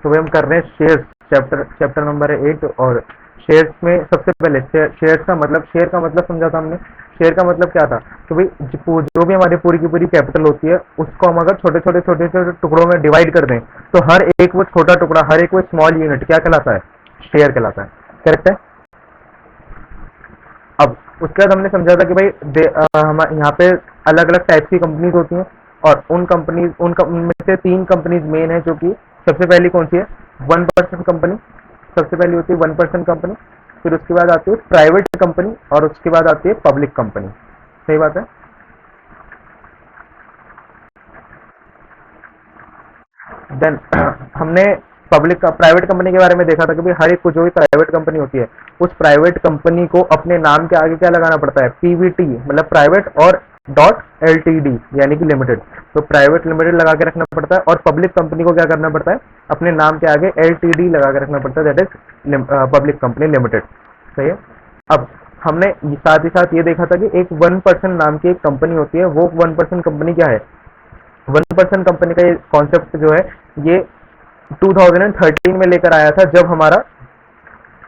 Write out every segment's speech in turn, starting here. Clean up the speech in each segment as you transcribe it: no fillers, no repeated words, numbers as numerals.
तो भाई हम कर रहे हैं शेयर्स, चैप्टर चैप्टर नंबर है 8। और शेयर्स में सबसे पहले शेयर्स का मतलब, शेयर का मतलब समझा था हमने। शेयर का मतलब क्या था कि भाई जो भी हमारी पूरी की पूरी कैपिटल होती है उसको हम अगर छोटे छोटे छोटे छोटे टुकड़ों में डिवाइड कर दें तो हर एक वो छोटा टुकड़ा, हर एक वो स्मॉल यूनिट क्या कहलाता है? शेयर कहलाता है। करेक्ट है। अब उसके बाद हमने समझा था कि भाई हम यहाँ पे अलग अलग टाइप की कंपनीज होती हैं, और उनमें से 3 कंपनीज मेन है, जो कि सबसे पहली कौन सी है? 1% कंपनी। सबसे पहली होती है 1% कंपनी, फिर उसके बाद आती है प्राइवेट कंपनी, और उसके बाद आती है पब्लिक कंपनी। सही बात है। देन हमने पब्लिक का प्राइवेट कंपनी के बारे में देखा था कि भाई हर एक को जो भी प्राइवेट कंपनी होती है उस प्राइवेट कंपनी को अपने नाम के आगे क्या लगाना पड़ता है? पीवीटी, मतलब प्राइवेट और डॉट एलटीडी यानी कि लिमिटेड। तो प्राइवेट लिमिटेड लगा के रखना पड़ता है, और पब्लिक कंपनी को क्या करना पड़ता है? अपने नाम के आगे एलटीडी लगा के रखना पड़ता है, that is public company limited. सही है। अब हमने साथ ही साथ ये देखा था कि एक 1% नाम की एक कंपनी होती है, वो 1% कंपनी क्या है? 1% कंपनी का ये कॉन्सेप्ट जो है ये 2013 में लेकर आया था, जब हमारा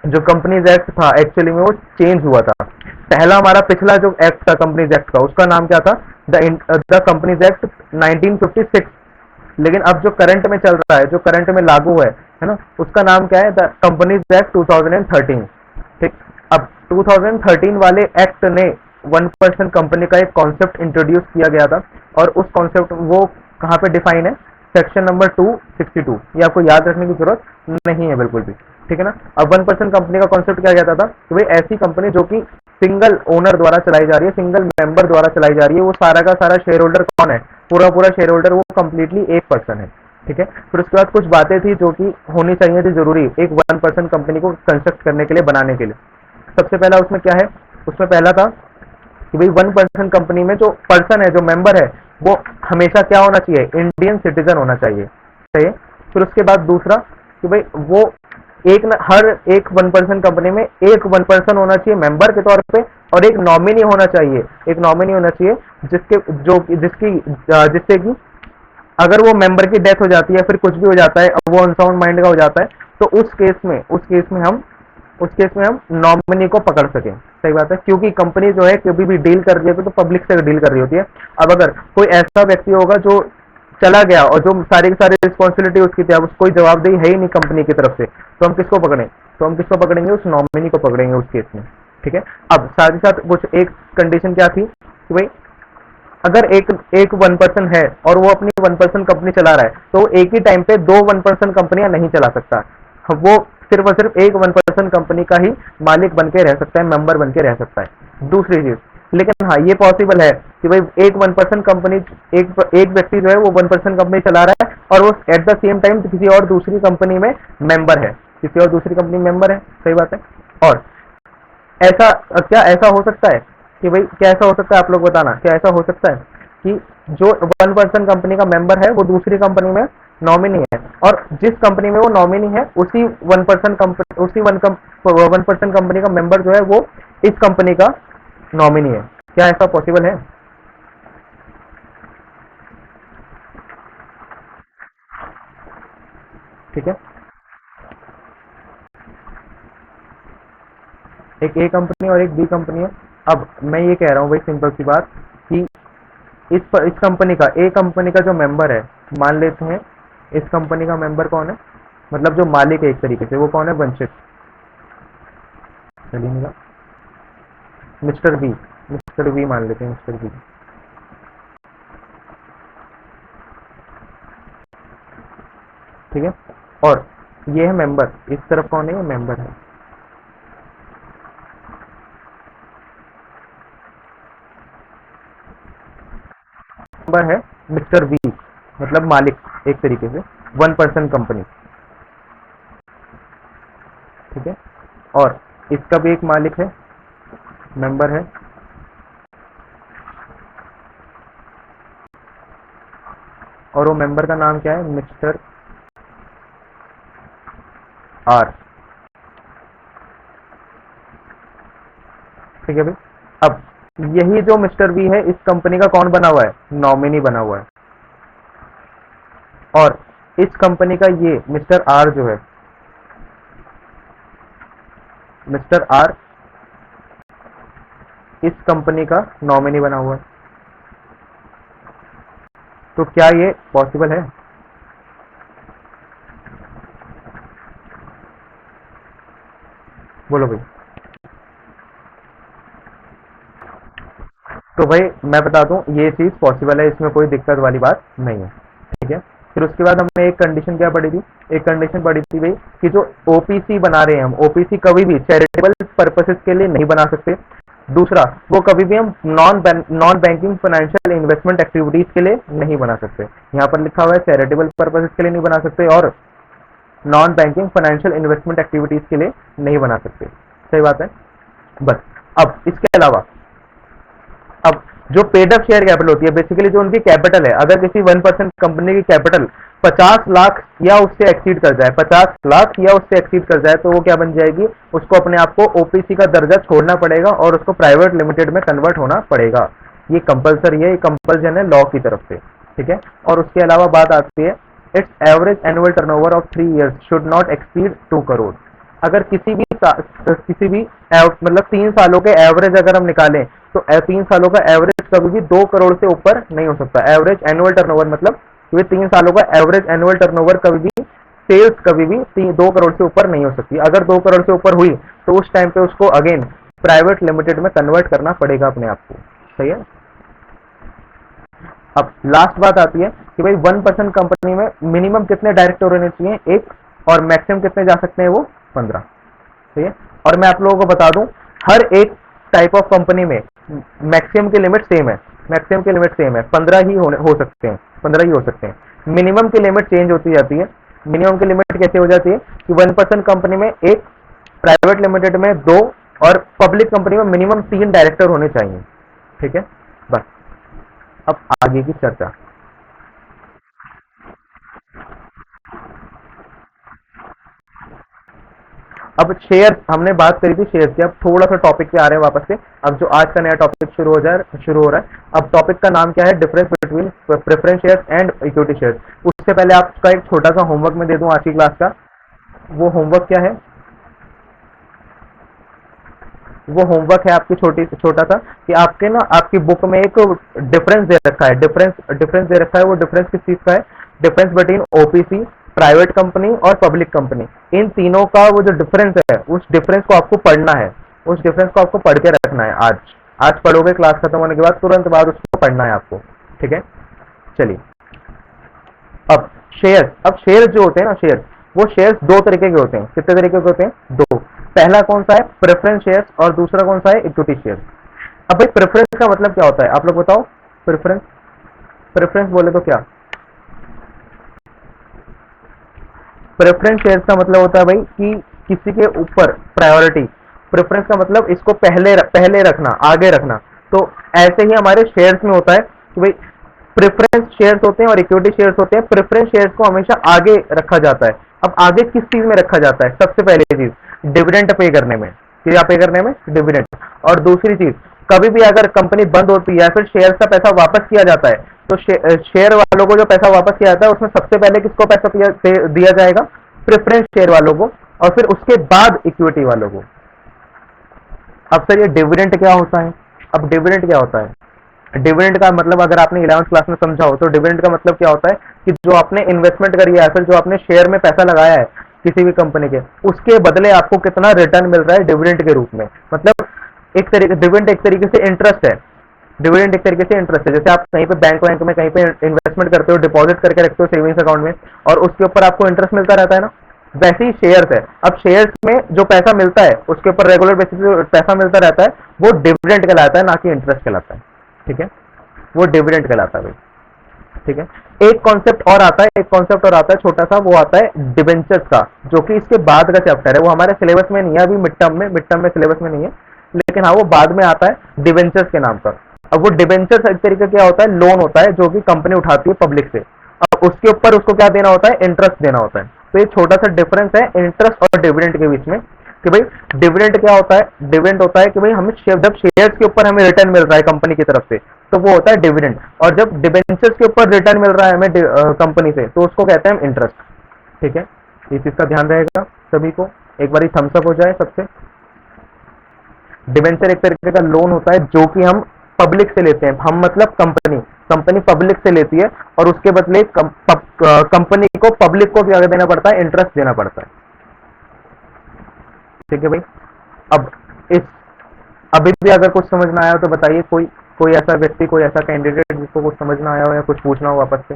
जो कंपनीज एक्ट था एक्चुअली में वो चेंज हुआ था। पहला हमारा पिछला जो एक्ट था कंपनीज एक्ट का, उसका नाम क्या था? The companies act 1956। लेकिन अब जो करंट में चल रहा है, जो करंट में लागू है ना, उसका नाम क्या है? The companies act 2013। ठीक। अब 2013 वाले एक्ट ने 1% कंपनी का एक कॉन्सेप्ट इंट्रोड्यूस किया गया था, और उस कॉन्सेप्ट वो कहाँ पे डिफाइन है? Section number 262। ये आपको याद रखने की जरूरत नहीं है बिल्कुल भी। ठीक है ना। अब 1% कंपनी का कॉन्सेप्ट क्या कहता था कि भाई ऐसी कंपनी जो कि सिंगल ओनर द्वारा चलाई जा रही है, सिंगल मेंबर द्वारा चलाई जा रही है, वो सारा का सारा शेयर होल्डर कौन है? पूरा पूरा शेयर होल्डर वो कंप्लीटली एक पर्सन है। ठीक है। फिर उसके बाद कुछ बातें थी जो कि होनी चाहिए थी जरूरी एक 1% कंपनी को कंस्ट्रक्ट करने के लिए, बनाने के लिए। सबसे पहला उसमें क्या है? उसमें पहला था कि भाई 1% कंपनी में जो पर्सन है, जो मेंबर है, वो हमेशा क्या होना चाहिए? इंडियन सिटीजन होना चाहिए। सही है। फिर उसके बाद दूसरा कि भाई वो हर एक 1% कंपनी में एक 1% होना चाहिए मेंबर के तौर पे, और एक नॉमिनी होना चाहिए। एक नॉमिनी होना चाहिए जिसके जो जिसकी जिससे कि अगर वो मेंबर की डेथ हो जाती है, फिर कुछ भी हो जाता है, वो अनसाउंड माइंड का हो जाता है, तो उस केस में हम नॉमिनी को पकड़ सकें। सही बात है। क्योंकि कंपनी जो है कभी भी डील कर रही है तो पब्लिक से डील कर रही होती है। अब अगर कोई ऐसा व्यक्ति होगा जो चला गया और जो सारी की सारी रिस्पॉन्सिबिलिटी उसकी थी, अब उसको कोई जवाबदेही है ही नहीं कंपनी की तरफ से, तो हम किसको पकड़ें? तो हम किसको पकड़ेंगे? उस नॉमिनी को पकड़ेंगे उस केस में। ठीक है। अब साथ ही साथ कुछ एक कंडीशन क्या थी कि भाई अगर एक एक 1% है और वो अपनी 1% कंपनी चला रहा है, तो एक ही टाइम पे 2 1% कंपनियां नहीं चला सकता। वो सिर्फ और सिर्फ एक 1% कंपनी का ही मालिक बन के रह सकता है, मेंबर बन के रह सकता है। दूसरी चीज, लेकिन हाँ ये पॉसिबल है कि भाई एक 1% कंपनी, एक व्यक्ति जो है वो 1% कंपनी चला रहा है और वो एट द सेम टाइम किसी और दूसरी कंपनी में मेंबर है, किसी और दूसरी कंपनी में मेंबर है। सही बात है। और ऐसा क्या ऐसा हो सकता है कि भाई, क्या ऐसा हो सकता है? आप लोग बताना, क्या ऐसा हो सकता है कि जो 1% कंपनी का मेंबर है वो दूसरी कंपनी में नॉमिनी है, और जिस कंपनी में वो नॉमिनी है उसी 1% कंपनी, उसी 1% कंपनी का मेंबर जो है वो इस कंपनी का नॉमिनी है? क्या ऐसा पॉसिबल है? ठीक है। एक ए कंपनी और एक बी कंपनी है। अब मैं ये कह रहा हूँ भाई, सिंपल सी बात कि इस कंपनी का, ए कंपनी का जो मेंबर है, मान लेते हैं इस कंपनी का मेंबर कौन है, मतलब जो मालिक है एक तरीके से, वो कौन है? वंशित। चलिए मिला, मिस्टर बी। मिस्टर बी मान लेते हैं, मिस्टर बी। ठीक है। और ये है मेंबर, इस तरफ कौन है? ये मेंबर है। मेंबर है मिस्टर बी, मतलब मालिक एक तरीके से 1% कंपनी। ठीक है। और इसका भी एक मालिक है, मेंबर है, और वो मेंबर का नाम क्या है? Mister R. ठीक है भाई। अब यही जो मिस्टर बी है, इस कंपनी का कौन बना हुआ है? नॉमिनी बना हुआ है। और इस कंपनी का ये मिस्टर आर जो है, मिस्टर आर इस कंपनी का नॉमिनी बना हुआ है, तो क्या ये पॉसिबल है? बोलो भाई। तो भाई मैं बता दूं, ये चीज पॉसिबल है, इसमें कोई दिक्कत वाली बात नहीं है, ठीक है। फिर उसके बाद हमने एक कंडीशन क्या पढ़ी थी, एक कंडीशन पढ़ी थी भाई कि जो ओपीसी बना रहे हैं हम, ओपीसी कभी भी चैरिटेबल पर्पसेस के लिए नहीं बना सकते। दूसरा, वो कभी भी हम non banking financial investment activities के लिए नहीं बना सकते। यहाँ पर लिखा हुआ है चैरिटेबल पर्पसेस के लिए नहीं बना सकते और non banking financial investment activities के लिए नहीं बना सकते। सही बात है। बस अब इसके अलावा, अब जो पेड अप शेयर कैपिटल होती है, बेसिकली जो उनकी कैपिटल है, अगर किसी 1% कंपनी की कैपिटल 50 लाख या उससे एक्सीड कर जाए, 50 लाख या उससे एक्सीड कर जाए, तो वो क्या बन जाएगी, उसको अपने आप को ओपीसी का दर्जा छोड़ना पड़ेगा और उसको प्राइवेट लिमिटेड में कन्वर्ट होना पड़ेगा। ये कंपलसरी है, ये कंपल्सन है लॉ की तरफ से, ठीक है। और उसके अलावा बात आती है, it's average annual turnover of 3 years should not exceed 2 crore. अगर किसी भी मतलब 3 सालों के एवरेज अगर हम निकालें, तो 3 सालों का एवरेज कभी भी 2 करोड़ से ऊपर नहीं हो सकता। एवरेज एनुअल टर्नओवर मतलब ये 3 सालों का एवरेज एनुअल टर्नओवर कभी भी, सेल्स कभी भी 2 करोड़ से ऊपर नहीं हो सकती। अगर 2 करोड़ से ऊपर हुई तो उस टाइम पे उसको अगेन प्राइवेट लिमिटेड में कन्वर्ट करना पड़ेगा अपने आप को। सही है। अब लास्ट बात आती है कि भाई 1% कंपनी में मिनिमम कितने डायरेक्टर होने चाहिए, एक, और मैक्सिमम कितने जा सकते हैं, वो 15। ठीक है। और मैं आप लोगों को बता दूं, हर एक टाइप ऑफ कंपनी में मैक्सिमम की लिमिट सेम है, मैक्सिमम की लिमिट सेम है, 15 ही हो सकते हैं, 15 ही हो सकते हैं। मिनिमम की लिमिट चेंज होती जाती है। मिनिमम की लिमिट कैसे हो जाती है कि 1% कंपनी में एक, प्राइवेट लिमिटेड में 2 और पब्लिक कंपनी में मिनिमम 3 डायरेक्टर होने चाहिए। ठीक है। बस अब आगे की चर्चा। अब शेयर हमने बात करी थी शेयर की, अब थोड़ा सा टॉपिक पे आ रहे हैं वापस से। अब जो आज का नया टॉपिक शुरू हो रहा है। अब टॉपिक का नाम क्या है, difference between preference shares and equity shares. उससे पहले आपका एक छोटा सा होमवर्क मैं दे दूं आज की क्लास का। वो होमवर्क क्या है, वो होमवर्क है आपकी छोटा सा कि आपके ना, आपकी बुक में एक डिफरेंस दे रखा है, डिफरेंस दे रखा है। वो डिफरेंस किस चीज का है, difference between OPC, private company और पब्लिक कंपनी। इन तीनों का वो जो डिफरेंस है, उस डिफरेंस को आपको पढ़ना है, उस डिफरेंस को आपको पढ़ के रखना है। आज पढ़ोगे, क्लास खत्म होने के बाद तुरंत बाद उसको पढ़ना है आपको। ठीक है। चलिए, अब शेयर, अब शेयर जो होते हैं ना, शेयर, वो शेयर्स दो तरीके के होते हैं। कितने तरीके के होते हैं, दो। पहला कौन सा है, प्रेफरेंस शेयर्स, और दूसरा कौन सा है, इक्विटी शेयर्स। अब भाई प्रेफरेंस का मतलब क्या होता है, आप लोग बताओ। प्रेफरेंस, प्रेफरेंस बोले तो क्या, प्रेफरेंस शेयर्स का मतलब होता है भाई कि किसी के ऊपर प्रायोरिटी। प्रेफरेंस का मतलब इसको पहले रखना, आगे रखना। तो ऐसे ही हमारे शेयर्स में होता है कि भाई प्रेफरेंस शेयर्स होते हैं और इक्विटी शेयर्स होते हैं। प्रेफरेंस शेयर्स को हमेशा आगे रखा जाता है। अब आगे किस चीज में रखा जाता है, सबसे पहले चीज डिविडेंड पे करने में, क्या पे करने में, डिविडेंड। और दूसरी चीज, कभी भी अगर कंपनी बंद होती है या फिर शेयर का पैसा वापस किया जाता है, तो शेयर वालों को जो पैसा वापस किया जाता है उसमें सबसे पहले किसको पैसा दिया जाएगा, प्रेफरेंस शेयर वालों को, और फिर उसके बाद इक्विटी वालों को। अब सर ये डिविडेंड क्या होता है, अब डिविडेंड क्या होता है, डिविडेंड का मतलब अगर आपने 11th क्लास में समझा हो तो डिविडेंड का मतलब क्या होता है कि जो आपने इन्वेस्टमेंट करी है, फिर जो आपने शेयर में पैसा लगाया है किसी भी कंपनी के, उसके बदले आपको कितना रिटर्न मिल रहा है डिविडेंड के रूप में। मतलब एक तरीके, डिविडेंड एक तरीके से इंटरेस्ट है, डिविडेंड एक तरीके से इंटरेस्ट है। जैसे आप कहीं पे बैंक में कहीं पे इन्वेस्टमेंट करते हो, डिपॉजिट करके रखते हो सेविंग्स अकाउंट में, और उसके ऊपर आपको इंटरेस्ट मिलता रहता है ना, वैसे ही शेयर्स है। अब शेयर्स में जो पैसा मिलता है, उसके ऊपर रेगुलर बेसिस पे पैसा मिलता रहता है, वो डिविडेंड कहलाता है, ना कि इंटरेस्ट कहलाता है। ठीक है, वो डिविडेंड कहलाता है भाई। ठीक है। एक कॉन्सेप्ट और आता है, एक कॉन्सेप्ट और आता है छोटा सा, वो आता है डिबेंचर्स का, जो कि इसके बाद का चैप्टर है। वो हमारे सिलेबस में नहीं है अभी, मिड टर्म में सिलेबस में नहीं है, लेकिन हाँ वो बाद में आता है डिबेंचर्स के नाम पर। अब वो डिबेंचर्स एक तरीके क्या होता है, लोन होता है जो कि कंपनी उठाती है पब्लिक से। अब उसके ऊपर उसको क्या देना होता है, इंटरेस्ट देना होता है। तो ये छोटा सा डिफरेंस है इंटरेस्ट और डिविडेंड के बीच में। कि भाई डिविडेंड क्या होता है, डिविडेंड होता है कि भाई हमें जब शेयर्स के ऊपर हमें रिटर्न मिल रहा है कंपनी की तरफ से तो वो होता है डिविडेंड, और जब डिबेंचर्स के ऊपर रिटर्न मिल रहा है हमें कंपनी से तो उसको कहते हैं हम इंटरेस्ट। ठीक है, इस चीज का ध्यान रहेगा सभी को। एक बार थम्स अप हो जाए सबसे। डिबेंचर एक तरीके का लोन होता है जो कि हम पब्लिक से लेते हैं, हम मतलब कंपनी, कंपनी पब्लिक से लेती है और उसके बदले कंपनी को, पब्लिक को क्या देना पड़ता है, इंटरेस्ट देना पड़ता है। ठीक है भाई, अब इस अभी भी अगर कुछ समझ ना आया हो तो बताइए, कोई कोई ऐसा व्यक्ति, कोई ऐसा कैंडिडेट जिसको कुछ समझ ना आया हो या कुछ पूछना हो वापस से।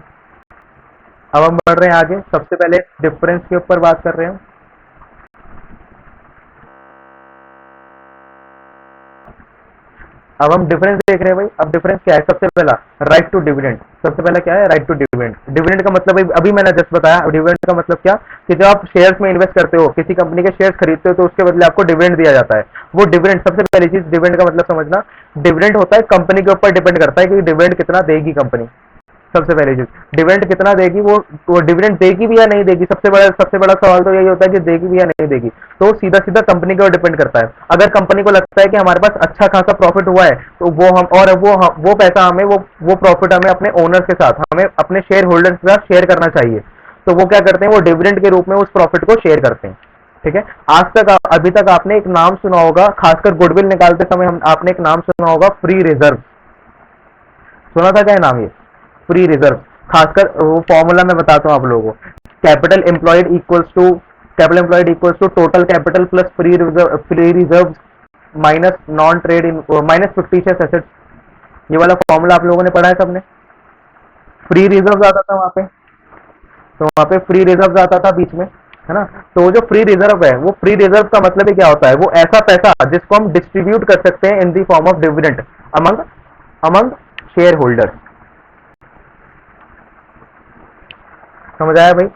अब हम बढ़ रहे हैं आगे, सबसे पहले डिफरेंस के ऊपर बात कर रहे हैं। अब हम डिफरेंस देख रहे हैं भाई। अब डिफरेंस क्या है, सबसे पहला राइट टू डिविडेंड। सबसे पहला क्या है, राइट टू डिविडेंड। डिविडेंड का मतलब अभी मैंने जस्ट बताया, डिविडेंड का मतलब क्या कि जब आप शेयर्स में इन्वेस्ट करते हो, किसी कंपनी के शेयर्स खरीदते हो तो उसके बदले आपको डिविडेंड दिया जाता है। वो डिविडेंड, सबसे पहली चीज डिविडेंड का मतलब समझना, डिविडेंड होता है कंपनी के ऊपर डिपेंड करता है कि डिविडेंड कितना देगी कंपनी। सबसे पहली चीज डिविडेंड कितना देगी, वो डिविडेंड देगी भी या नहीं देगी। सबसे बड़ा सवाल तो यही होता है कि देगी भी या नहीं देगी, तो सीधा सीधा कंपनी के ऊपर डिपेंड करता है। अगर कंपनी को लगता है कि हमारे पास अच्छा खासा प्रॉफिट हुआ है तो वो पैसा हमें, वो प्रॉफिट हमें अपने ओनर्स के साथ, हमें अपने शेयर होल्डर्स के साथ शेयर करना चाहिए, तो वो क्या करते हैं, वो डिविडेंड के रूप में उस प्रॉफिट को शेयर करते हैं। ठीक है, अभी तक आपने एक नाम सुना होगा, खासकर गुडविल निकालते समय आपने एक नाम सुना होगा, फ्री रिजर्व। सुना था क्या नाम, ये फ्री रिजर्व। खासकर वो फॉर्मूला मैं बताता हूँ आप लोगों को, capital employed equals to total capital plus free reserve minus non trade in minus fictitious assets. ये वाला फॉर्मूला आप लोगों ने पढ़ा है सबने। फ्री रिजर्व आता था वहां पे, तो वहां पे फ्री रिजर्व आता था बीच में, है ना। तो वो जो फ्री रिजर्व है, वो फ्री रिजर्व का मतलब ही क्या होता है, वो ऐसा पैसा जिसको हम डिस्ट्रीब्यूट कर सकते हैं in the form of dividend among among share holders. समझ आया भाई।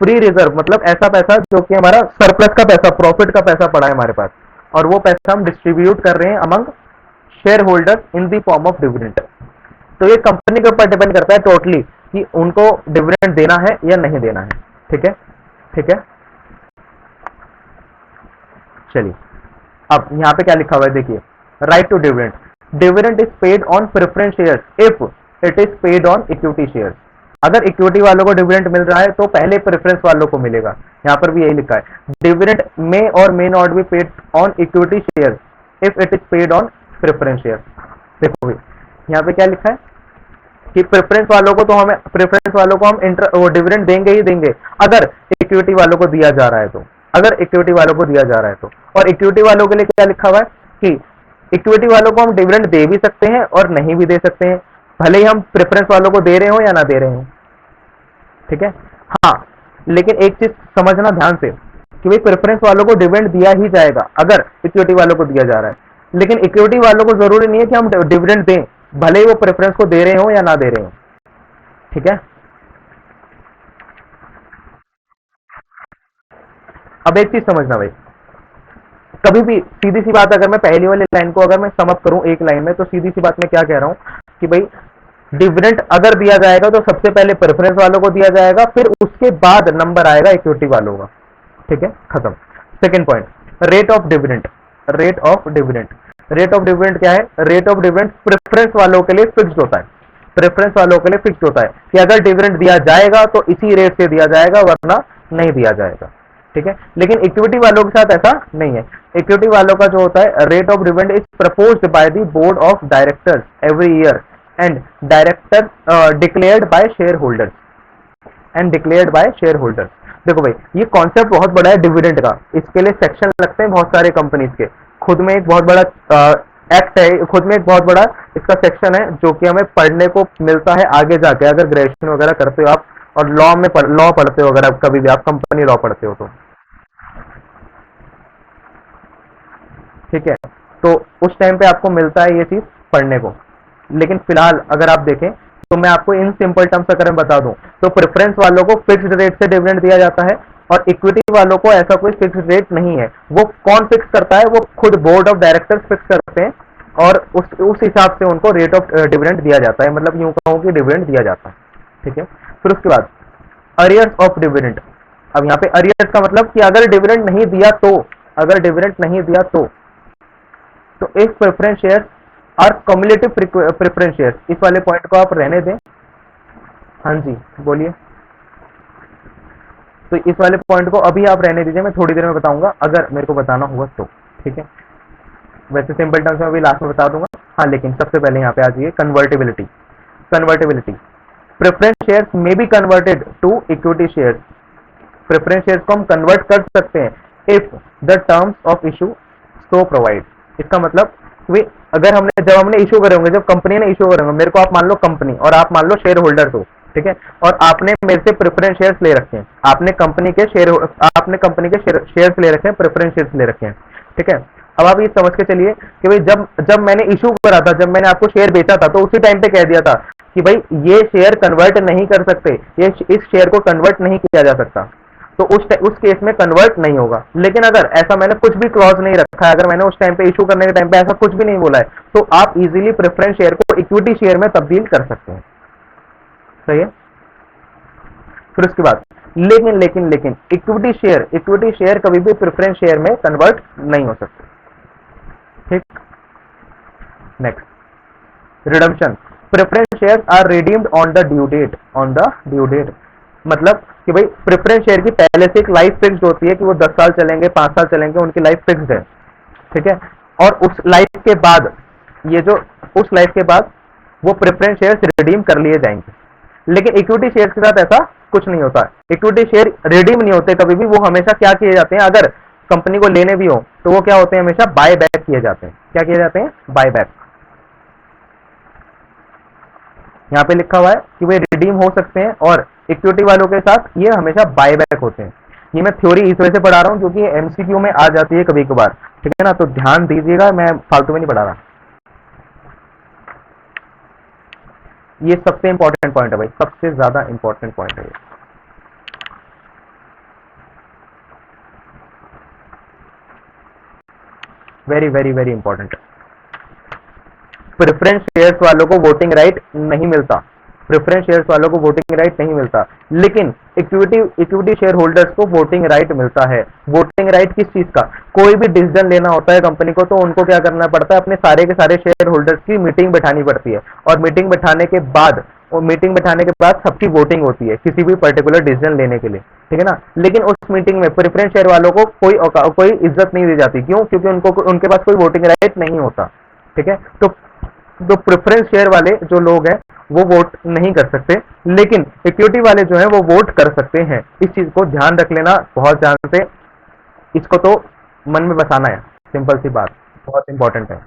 फ्री रिजर्व मतलब ऐसा पैसा जो कि हमारा सरप्लस का पैसा, प्रॉफिट का पैसा पड़ा है हमारे पास, और वो पैसा हम डिस्ट्रीब्यूट कर रहे हैं among share holders in the form of dividend. तो ये कंपनी के ऊपर डिपेंड करता है टोटली कि उनको डिविडेंड देना है या नहीं देना है। ठीक है, ठीक है, चलिए अब यहाँ पे क्या लिखा हुआ है देखिए, right to dividend. Dividend is paid on preference shares if it is paid on equity shares. अगर इक्विटी वालों को डिविडेंड मिल रहा है तो पहले प्रेफरेंस वालों को मिलेगा। यहाँ पर भी यही लिखा है, डिविडेंड मे और may not be paid on equity shares if it is paid on preference shares. देखो यहाँ पे क्या लिखा है कि प्रेफरेंस वालों को हम डिविडेंड देंगे ही देंगे अगर इक्विटी वालों को दिया जा रहा है तो, अगर इक्विटी वालों को दिया जा रहा है तो। और इक्विटी वालों के लिए क्या लिखा हुआ है कि इक्विटी वालों को हम डिविडेंड दे भी सकते हैं और नहीं भी दे सकते हैं, भले ही हम प्रेफरेंस वालों को दे रहे हो या ना दे रहे हो। ठीक है, हाँ, लेकिन एक चीज समझना ध्यान से कि भाई प्रेफरेंस वालों को डिविडेंड दिया ही जाएगा अगर इक्विटी वालों को दिया जा रहा है, लेकिन इक्विटी वालों को जरूरी नहीं है कि हम डिविडेंड दें, भले ही वो प्रेफरेंस को दे रहे हो या ना दे रहे हो। ठीक है, अब एक चीज समझना भाई, कभी भी सीधी सी बात, अगर मैं पहली वाली लाइन को अगर मैं समअप करूं एक लाइन में, तो सीधी सी बात मैं क्या कह रहा हूं कि भाई डिविडेंड अगर दिया जाएगा तो सबसे पहले प्रेफरेंस वालों को दिया जाएगा, फिर उसके बाद नंबर आएगा इक्विटी वालों का। ठीक है, खत्म। Second point, rate of dividend. Rate of dividend, rate of dividend क्या है, रेट ऑफ डिविडेंड प्रेफरेंस वालों के लिए फिक्स्ड होता है। प्रेफरेंस वालों के लिए फिक्स्ड होता है कि अगर डिविडेंड दिया जाएगा तो इसी रेट से दिया जाएगा, वरना नहीं दिया जाएगा। ठीक है, लेकिन इक्विटी वालों के साथ ऐसा नहीं है। इक्विटी वालों का जो होता है, rate of dividend is proposed by the board of directors every year and director declared by share holders देखो भाई, ये कॉन्सेप्ट बहुत बड़ा है डिविडेंड का, इसके लिए सेक्शन लगते हैं बहुत सारे कंपनीज के, खुद में एक बहुत बड़ा एक्ट है, खुद में एक बहुत बड़ा इसका सेक्शन है जो कि हमें पढ़ने को मिलता है आगे जाके, अगर ग्रेजुएशन वगैरह करते हो आप और लॉ पढ़ते हो, अगर आप कभी भी आप कंपनी लॉ पढ़ते हो तो। ठीक है, तो उस टाइम पे आपको मिलता है ये चीज पढ़ने को। लेकिन फिलहाल अगर आप देखें तो मैं आपको इन सिंपल टर्म्स अगर मैं बता दूं तो प्रेफरेंस वालों को फिक्स्ड रेट से डिविडेंड दिया जाता है और इक्विटी वालों को ऐसा कोई फिक्स्ड रेट नहीं है। वो कौन फिक्स करता है, वो खुद बोर्ड ऑफ डायरेक्टर्स फिक्स करते हैं और उस हिसाब से उनको रेट ऑफ डिविडेंड दिया जाता है, मतलब यूं कहूं कि डिविडेंड दिया जाता है। ठीक है, फिर उसके बाद अरियर्स ऑफ डिविडेंड। अब यहाँ पे अरियर्स का मतलब कि अगर डिविडेंड नहीं दिया तो अगर डिविडेंड नहीं दिया तो इफ प्रेफरेंस शेयर और कम्युलेटिव प्रेफरेंस शेयर, इस वाले पॉइंट को आप रहने दें। हाँ जी बोलिए। तो इस वाले पॉइंट को अभी आप रहने दीजिए, मैं थोड़ी देर में बताऊंगा अगर मेरे को बताना होगा तो, ठीक है। वैसे सिंपल टर्म्स में अभी लास्ट में बता दूंगा। हाँ लेकिन सबसे पहले यहाँ पे आ जाइए कन्वर्टेबिलिटी। कन्वर्टेबिलिटी, प्रेफरेंस शेयर्स में be converted to equity shares. Preference shares को हम कन्वर्ट कर सकते हैं if the terms of issue so provide. इसका मतलब कि अगर जब हमने इशू करे होंगे, जब कंपनी ने इशू करे होंगे, मेरे को आप मान लो कंपनी और आप मान लो शेयर होल्डर हो, ठीक है, और आपने मेरे से प्रेफरेंस शेयर्स ले रखे हैं, आपने कंपनी के शेयर्स ले रखे हैं, प्रेफरेंस शेयर्स ले रखे हैं, ठीक है। अब आप ये समझ के चलिए कि भाई जब मैंने इशू करा था, जब मैंने आपको शेयर बेचा था, तो उसी टाइम पे कह दिया था कि भाई ये शेयर कन्वर्ट नहीं कर सकते, ये इस शेयर को कन्वर्ट नहीं किया जा सकता, तो उस केस में कन्वर्ट नहीं होगा। लेकिन अगर ऐसा मैंने कुछ भी क्लॉज नहीं रखा है, अगर मैंने उस टाइम पे इशू करने के टाइम पे ऐसा कुछ भी नहीं बोला है, तो आप इजीली प्रेफरेंस शेयर को इक्विटी शेयर में तब्दील कर सकते हैं, सही है। फिर उसके बाद लेकिन इक्विटी शेयर कभी भी प्रेफरेंस शेयर में कन्वर्ट नहीं हो सकते, ठीक। Next, redemption, preference share are redeemed on the due date. मतलब कि भाई प्रेफरेंस शेयर की पहले से एक लाइफ फिक्स्ड होती है कि वो 10 साल चलेंगे, 5 साल चलेंगे, उनकी लाइफ फिक्स्ड है, ठीक है। और उस लाइफ के बाद वो प्रेफरेंस शेयर रिडीम कर लिए जाएंगे। लेकिन इक्विटी शेयर के साथ ऐसा कुछ नहीं होता। इक्विटी शेयर रिडीम नहीं होते कभी भी, वो हमेशा क्या किए जाते हैं, अगर कंपनी को लेने भी हो तो वो क्या होते हैं, हमेशा बाय बैक किए जाते हैं। क्या किए जाते हैं? Buy back. यहाँ पे लिखा हुआ है कि वे रिडीम हो सकते हैं और इक्विटी वालों के साथ ये हमेशा बाय बैक होते हैं। ये मैं थ्योरी इस वजह से पढ़ा रहा हूँ क्योंकि एमसीक्यू में आ जाती है कभी कभार, ठीक है ना, तो ध्यान दीजिएगा, मैं फालतू में नहीं पढ़ा रहा। ये सबसे इंपॉर्टेंट पॉइंट है भाई, सबसे ज्यादा इंपॉर्टेंट पॉइंट है ये। Very very very important. Preference shares वालों को वोटिंग राइट नहीं मिलता, प्रेफरेंस शेयर्स वालों को वोटिंग राइट नहीं मिलता, लेकिन इक्विटी शेयर होल्डर्स को वोटिंग राइट मिलता है। वोटिंग राइट किस चीज का? कोई भी डिसीजन लेना होता है कंपनी को तो उनको क्या करना पड़ता है, अपने सारे के सारे शेयर होल्डर्स की मीटिंग बैठानी पड़ती है, और मीटिंग बैठाने के बाद सबकी वोटिंग होती है किसी भी पर्टिकुलर डिसीजन लेने के लिए, ठीक है ना। लेकिन उस मीटिंग में प्रेफरेंस शेयर वालों को कोई इज्जत नहीं दी जाती। क्यों? क्योंकि उनके पास कोई वोटिंग राइट नहीं होता, ठीक है। तो प्रेफरेंस शेयर वाले जो लोग हैं वो वोट नहीं कर सकते, लेकिन इक्विटी वाले जो हैं वो वोट कर सकते हैं। इस चीज को ध्यान रख लेना बहुत ध्यान से, इसको तो मन में बसाना है, सिंपल सी बात, बहुत इंपॉर्टेंट है।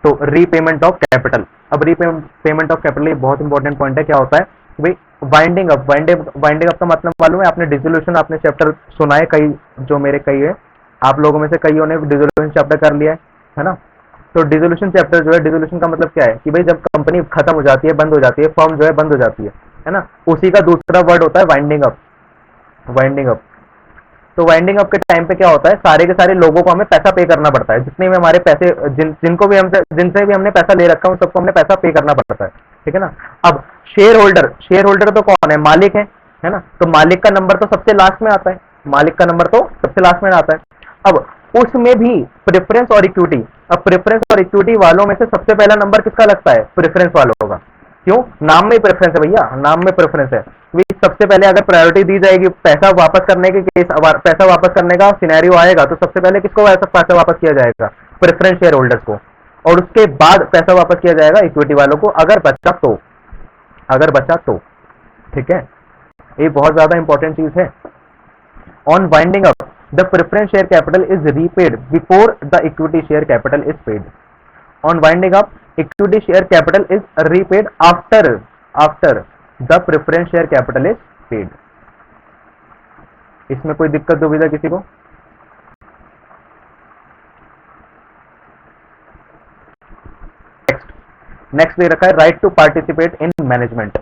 तो रीपेमेंट ऑफ कैपिटल, अब रीपेमेंट ऑफ कैपिटल ये बहुत इंपॉर्टेंट पॉइंट है। क्या होता है भाई? वाइंडिंग अप का मतलब मालूम है? आपने डिसोल्यूशन, आपने चैप्टर सुना है, कई जो मेरे कई है, आप लोगों में से कईयों ने डिसोल्यूशन चैप्टर कर लिया है ना। तो डिसोल्यूशन चैप्टर जो है, डिसोल्यूशन का मतलब क्या है कि भाई जब कंपनी खत्म हो जाती है, बंद हो जाती है, फर्म जो है बंद हो जाती है ना, उसी का दूसरा वर्ड होता है वाइंडिंग अप। वाइंडिंग अप, तो वाइंडिंग अप के टाइम पे क्या होता है, सारे के सारे लोगों को हमें पैसा पे करना पड़ता है, जितने भी हमारे पैसे जिनसे भी हमने पैसा ले रखा है उन सबको हमने पैसा पे करना पड़ता है, ठीक है ना। अब शेयर होल्डर तो कौन है? मालिक है ना। तो मालिक का नंबर तो सबसे लास्ट में आता है, मालिक का नंबर तो सबसे लास्ट में आता है। अब उसमें भी प्रेफरेंस और इक्विटी, अब प्रेफरेंस और इक्विटी वालों में से सबसे पहला नंबर किसका लगता है? प्रेफरेंस वालों का। क्यों? नाम में ही प्रेफरेंस है भैया, नाम में प्रेफरेंस है। सबसे पहले अगर प्रायोरिटी दी जाएगी, पैसा वापस करने का सिनेरियो आएगा तो सबसे पहले किसको पैसा वापस किया जाएगा? प्रेफरेंस शेयर होल्डर्स को, और उसके बाद पैसा वापस किया जाएगा इक्विटी वालों को, अगर बचा तो, ठीक है। ये बहुत ज्यादा इंपॉर्टेंट चीज है। On winding up the preference share capital is repaid before the equity share capital is paid. On winding up, equity share capital is repaid after the preference share capital is paid. इसमें कोई दिक्कत दुविधा किसी को? Next दे रखा है right to participate in management.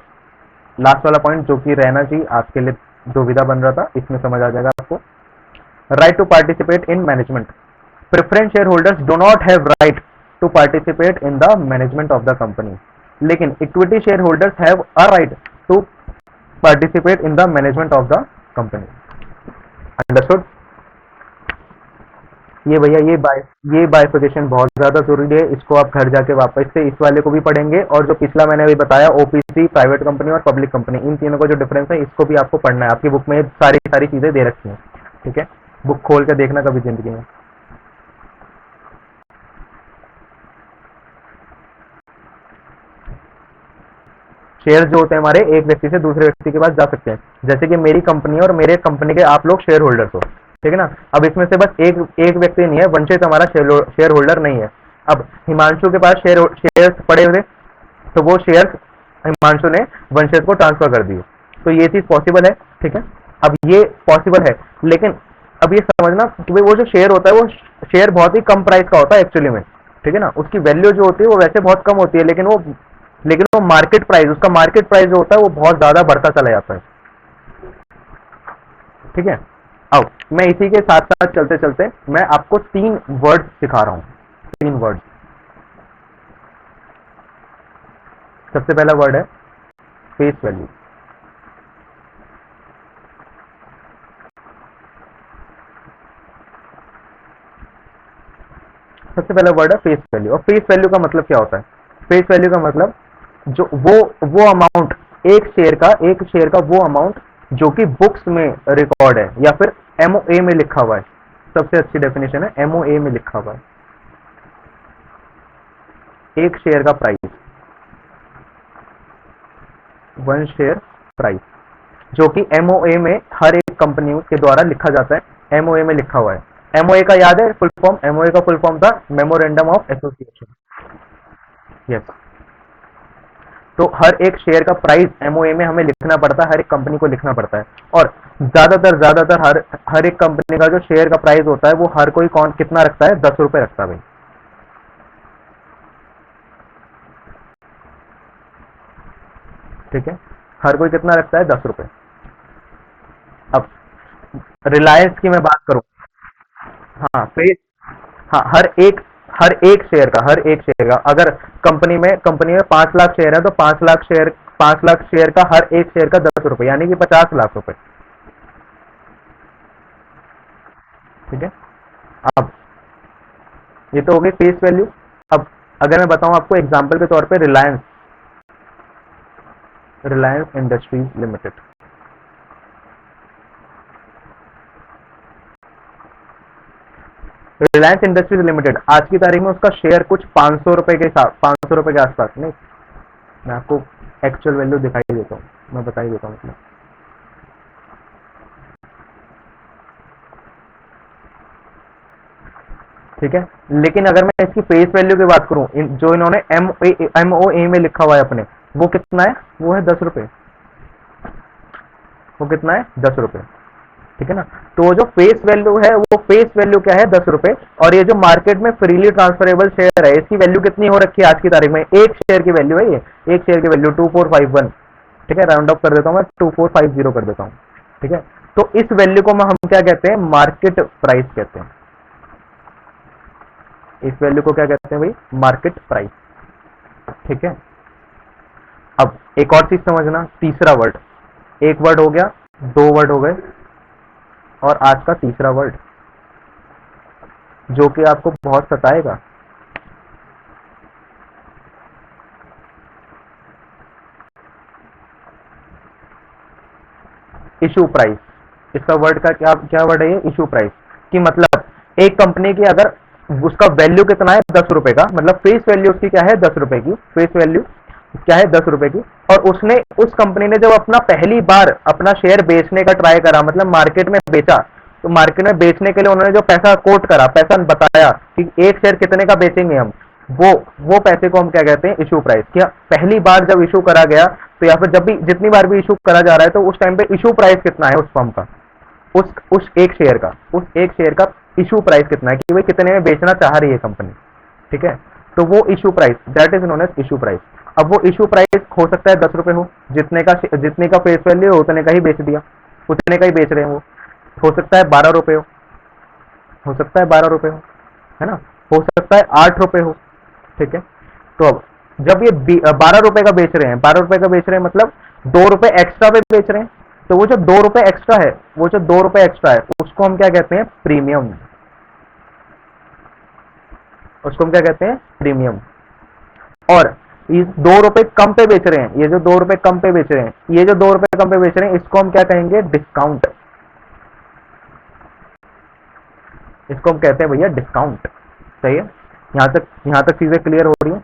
Last वाला पॉइंट जो कि रहना चाहिए, आज के लिए दुविधा बन रहा था, इसमें समझ आ जाएगा आपको। Right to participate in management. Preference shareholders do not have right to participate in the management of the company. लेकिन equity shareholders have a right to participate in the management of the company. Understood? ये भैया ये बाइफिकेशन बहुत ज़्यादा ज़रूरी है, इसको आप घर जाके वापस से इस वाले को भी पढ़ेंगे, और जो पिछला मैंने अभी बताया ओपीसी, प्राइवेट कंपनी और पब्लिक कंपनी, इन तीनों का जो डिफरेंस है इसको भी आपको पढ़ना है। आपकी बुक में ये सारी सारी चीज़ें दे रखी हैं, ठीक है। बुक खोल के देखना कभी ज़िंदगी में। शेयर जो होते हैं हमारे, एक व्यक्ति से दूसरे व्यक्ति के पास जा सकते हैं। जैसे कि मेरी कंपनी है और मेरे कंपनी के आप लोग शेयर होल्डर्स हो, ठीक है ना। अब इसमें से बस एक एक व्यक्ति नहीं है, वंशित हमारा शेयर होल्डर नहीं है। अब हिमांशु के पास शेयर पड़े हुए, तो वो शेयर हिमांशु ने वंशित को ट्रांसफर कर दिए, तो ये चीज पॉसिबल है, ठीक है। अब ये पॉसिबल है, लेकिन अब ये समझना कि भाई वो जो शेयर होता है वो शेयर बहुत ही कम प्राइस का होता है एक्चुअली में, ठीक है ना। उसकी वैल्यू जो होती है वो वैसे बहुत कम होती है, लेकिन वो मार्केट प्राइस, उसका मार्केट प्राइस जो होता है वो बहुत ज्यादा बढ़ता चला जाता है, ठीक है। अब मैं इसी के साथ साथ चलते चलते मैं आपको 3 वर्ड्स सिखा रहा हूँ, 3 वर्ड्स। सबसे पहला वर्ड है फेस वैल्यू। सबसे पहला वर्ड है फेस वैल्यू। और फेस वैल्यू का मतलब क्या होता है? फेस वैल्यू का मतलब जो वो अमाउंट, एक शेयर का वो अमाउंट जो कि बुक्स में रिकॉर्ड है या फिर एमओए में लिखा हुआ है। सबसे अच्छी डेफिनेशन है एमओए में लिखा हुआ है। एक शेयर का प्राइस, वन शेयर प्राइस, जो कि एमओए में हर एक कंपनी के द्वारा लिखा जाता है, एमओए में लिखा हुआ है। एमओए का याद है फुल फॉर्म? एमओए का फुल फॉर्म था मेमोरेंडम ऑफ एसोसिएशन। यस। तो हर एक शेयर का प्राइस एमओए में हमें लिखना पड़ता है, हर एक कंपनी को लिखना पड़ता है। और ज्यादातर हर एक कंपनी का जो शेयर का प्राइस होता है वो हर कोई कौन कितना रखता है? 10 रुपए रखता है भाई, ठीक है। हर कोई कितना रखता है? 10 रुपए। अब रिलायंस की मैं बात करूं, हाँ फेस, हाँ हर एक शेयर का अगर कंपनी में 5 लाख शेयर है तो 5 लाख शेयर का हर एक शेयर का 10 रुपए, यानी कि 50 लाख रुपए, ठीक है। अब ये तो हो गई फेस वैल्यू। अब अगर मैं बताऊं आपको एग्जांपल के तौर पे Reliance, Reliance industries limited, Reliance industries limited आज की तारीख में उसका शेयर कुछ 500 रुपए के आसपास नहीं। मैं आपको एक्चुअल वैल्यू दिखाई देता हूँ, मैं बता ही देता हूँ मतलब, ठीक है। लेकिन अगर मैं इसकी फेस वैल्यू की बात करूं, जो इन्होंने एमओए में लिखा हुआ है अपने, वो कितना है? वो है 10 रुपए। वो कितना है? 10 रुपए, ठीक है ना। तो जो फेस वैल्यू है, वो फेस वैल्यू क्या है? 10 रुपए। और ये जो मार्केट में फ्रीली ट्रांसफरेबल शेयर है, इसकी वैल्यू कितनी हो रखी है आज की तारीख में? एक शेयर की वैल्यू है ये, एक शेयर की वैल्यू 2451, ठीक है। राउंड अप कर देता हूँ मैं, 2450 कर देता हूँ, ठीक है। तो इस वैल्यू को हम क्या कहते हैं? मार्केट प्राइस कहते हैं। इस वैल्यू को क्या कहते हैं भाई? मार्केट प्राइस, ठीक है। अब एक और चीज समझना, तीसरा वर्ड, एक वर्ड हो गया, 2 वर्ड हो गए, और आज का तीसरा वर्ड जो कि आपको बहुत सताएगा, इशू प्राइस। इसका वर्ड का क्या क्या वर्ड है ये? Issue price. कि मतलब एक कंपनी की अगर उसका वैल्यू कितना है? 10 रुपए का, मतलब फेस वैल्यू उसकी क्या है? 10 रुपए की। फेस वैल्यू क्या है? 10 रुपए की। और उसने, उस कंपनी ने जब अपना पहली बार अपना शेयर बेचने का ट्राई करा, मतलब मार्केट में बेचा, तो मार्केट में बेचने के लिए उन्होंने जो पैसा कोट करा, पैसा बताया कि एक शेयर कितने का बेचेंगे हम, वो पैसे को हम क्या कहते हैं? Issue price. क्या पहली बार जब इशू करा गया, तो या फिर जब भी जितनी बार भी इशू करा जा रहा है, तो उस टाइम पे इशू प्राइस कितना है उस फर्म का, उस एक शेयर का इशू प्राइस कितना है, कि भाई कितने में बेचना चाह रही है कंपनी, ठीक है। तो वो issue price, that is known as issue price. अब वो इशू प्राइस हो सकता है 10 रुपए हो, जितने का फेस वैल्यू हो उतने का ही बेच दिया, उतने का ही बेच रहे हैं वो। हो सकता है 12 रुपए हो सकता है 12 रुपए है ना, हो सकता है 8 रुपए हो, ठीक है। तो अब जब ये 12 रुपए का बेच रहे हैं, 12 रुपए का बेच रहे हैं मतलब 2 रुपए एक्स्ट्रा पे बेच रहे हैं, तो वो जो 2 रुपए एक्स्ट्रा है, उसको हम क्या कहते हैं? प्रीमियम। उसको हम क्या कहते हैं, प्रीमियम। और इस 2 रुपए कम पे बेच रहे हैं, ये जो 2 रुपए कम पे बेच रहे हैं, ये जो 2 रुपए कम पे बेच रहे हैं, इसको हम क्या कहेंगे, डिस्काउंट। इसको हम कहते हैं भैया डिस्काउंट। सही है, यहां तक चीजें क्लियर हो रही हैं।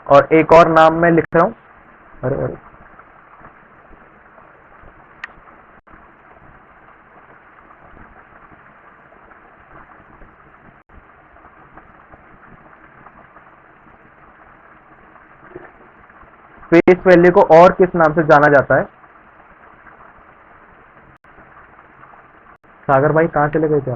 और एक और नाम मैं लिख रहा हूं, अरे अरे, फेस वैल्यू को और किस नाम से जाना जाता है? सागर भाई कहाँ चले गए क्या?